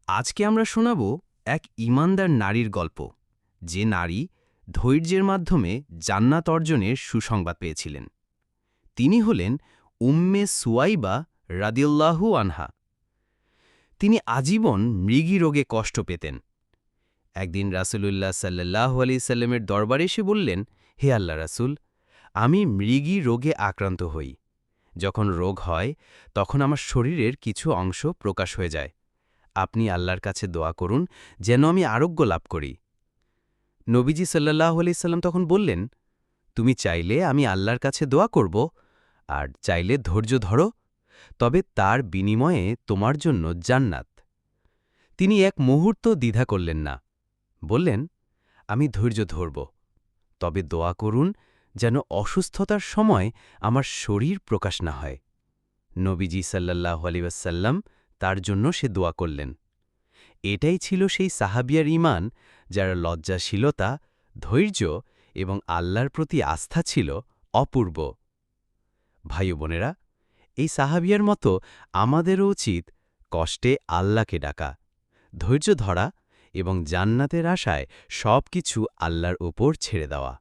আজকে আমরা শোনাব এক ঈমানদার নারীর গল্প, যে নারী ধৈর্যের মাধ্যমে জান্নাত অর্জনের সুসংবাদ পেয়েছিলেন। তিনি হলেন উম্মে সুয়াইবা রাদিয়াল্লাহু আনহা। তিনি আজীবন মৃগী রোগে কষ্ট পেতেন। একদিন রাসূলুল্লাহ সাল্লাল্লাহু আলাইহি সাল্লামের দরবারে এসে বললেন, হে আল্লাহ রাসূল, আমি মৃগী রোগে আক্রান্ত হই। যখন রোগ হয় তখন আমার শরীরের কিছু অংশ প্রকাশ হয়ে যায়। আপনি আল্লাহর কাছে দোয়া করুন যেন আমি আরোগ্য লাভ করি। নবীজি সাল্লাল্লাহু আলাইহি সাল্লাম তখন বললেন, তুমি চাইলে আমি আল্লাহর কাছে দোয়া করব, আর চাইলে ধৈর্য ধরো, তবে তার বিনিময়ে তোমার জন্য জান্নাত। তিনি এক মুহূর্ত দ্বিধা করলেন না। বললেন, আমি ধৈর্য ধরব, তবে দোয়া করুন যেন অসুস্থতার সময় আমার শরীর প্রকাশ না হয়। নবীজি সাল্লাল্লাহু আলাইহি ওয়াসাল্লাম তার জন্য সে দোয়া করলেন। এটাই ছিল সেই সাহাবিয়ার ঈমান, যার লজ্জাশীলতা, ধৈর্য এবং আল্লাহর প্রতি আস্থা ছিল অপূর্ব। ভাই ও বোনেরা, এই সাহাবিয়ার মতো আমাদেরও উচিত কষ্টে আল্লাহকে ডাকা, ধৈর্য ধরা এবং জান্নাতের আশায় সবকিছু আল্লাহর উপর ছেড়ে দেওয়া।